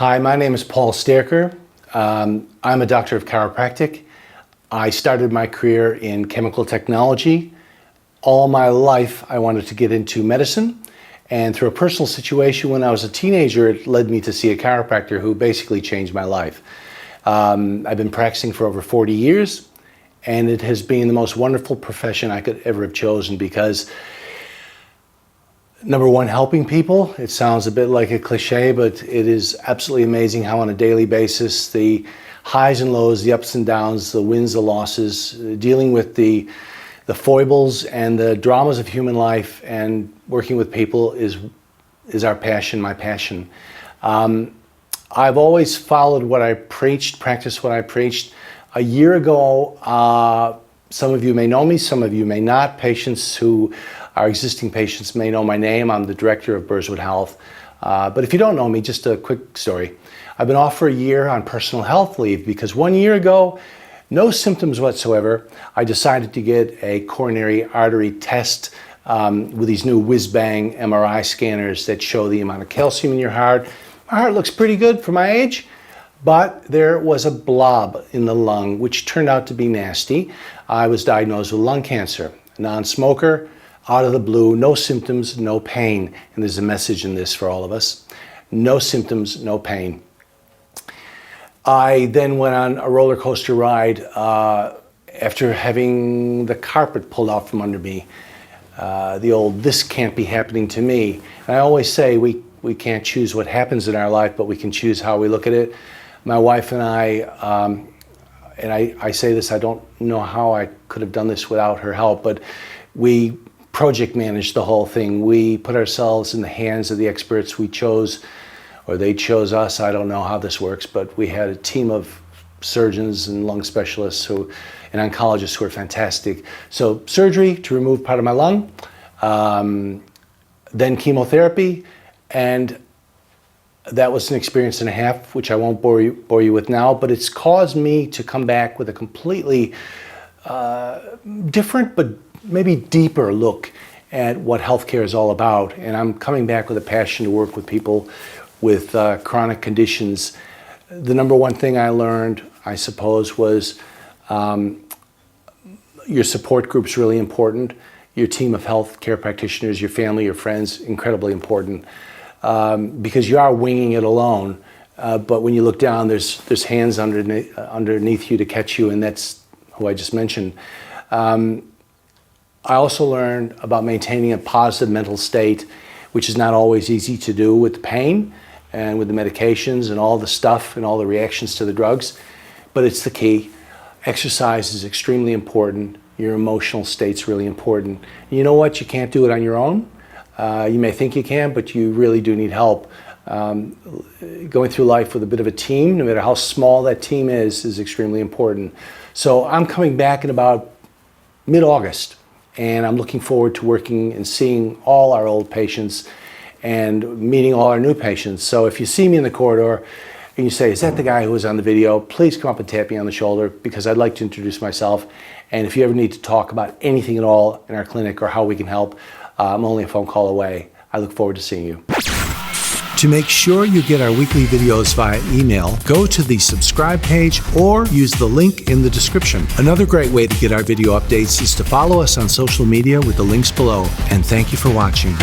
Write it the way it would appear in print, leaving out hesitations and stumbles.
Hi, my name is Paul Staerker. I'm a doctor of chiropractic. I started my career in chemical technology. All my life, I wanted to get into medicine. And through a personal situation when I was a teenager, it led me to see a chiropractor who basically changed my life. I've been practicing for over 40 years, and it has been the most wonderful profession I could ever have chosen because, number one, helping people. It sounds a bit like a cliche, but it is absolutely amazing how on a daily basis, the highs and lows, the ups and downs, the wins, the losses, dealing with the foibles and the dramas of human life and working with people is our passion, my passion. I've always followed what I preached, practiced what I preached. A year ago, some of you may know me, some of you may not. Patients who are existing patients may know my name. I'm the director of Burswood Health. But if you don't know me, just a quick story. I've been off for a year on personal health leave because 1 year ago, no symptoms whatsoever, I decided to get a coronary artery test with these new whiz-bang MRI scanners that show the amount of calcium in your heart. My heart looks pretty good for my age, but there was a blob in the lung, which turned out to be nasty. I was diagnosed with lung cancer, non-smoker, out of the blue, no symptoms, no pain. And there's a message in this for all of us. No symptoms, no pain. I then went on a roller coaster ride after having the carpet pulled out from under me. The old, this can't be happening to me. And I always say we can't choose what happens in our life, but we can choose how we look at it. My wife and I say this, I don't know how I could have done this without her help, but we project managed the whole thing. We put ourselves in the hands of the experts. We chose, or they chose us. I don't know how this works, but we had a team of surgeons and lung specialists and oncologists who are fantastic. So surgery to remove part of my lung, then chemotherapy, and that was an experience and a half, which I won't bore you with now, but it's caused me to come back with a completely different but maybe deeper look at what healthcare is all about. And I'm coming back with a passion to work with people with chronic conditions. The number one thing I learned, I suppose, was your support group's really important. Your team of healthcare practitioners, your family, your friends, incredibly important. Because you are winging it alone, but when you look down, there's hands underneath you to catch you, and that's who I just mentioned. I also learned about maintaining a positive mental state, which is not always easy to do with the pain and with the medications and all the stuff and all the reactions to the drugs, but it's the key. Exercise is extremely important. Your emotional state's really important. You know what? You can't do it on your own. You may think you can, but you really do need help. Going through life with a bit of a team, no matter how small that team is extremely important. So I'm coming back in about mid-August, and I'm looking forward to working and seeing all our old patients and meeting all our new patients. So if you see me in the corridor and you say, is that the guy who was on the video? Please come up and tap me on the shoulder because I'd like to introduce myself. And if you ever need to talk about anything at all in our clinic or how we can help, I'm only a phone call away. I look forward to seeing you. To make sure you get our weekly videos via email, go to the subscribe page or use the link in the description. Another great way to get our video updates is to follow us on social media with the links below. And thank you for watching.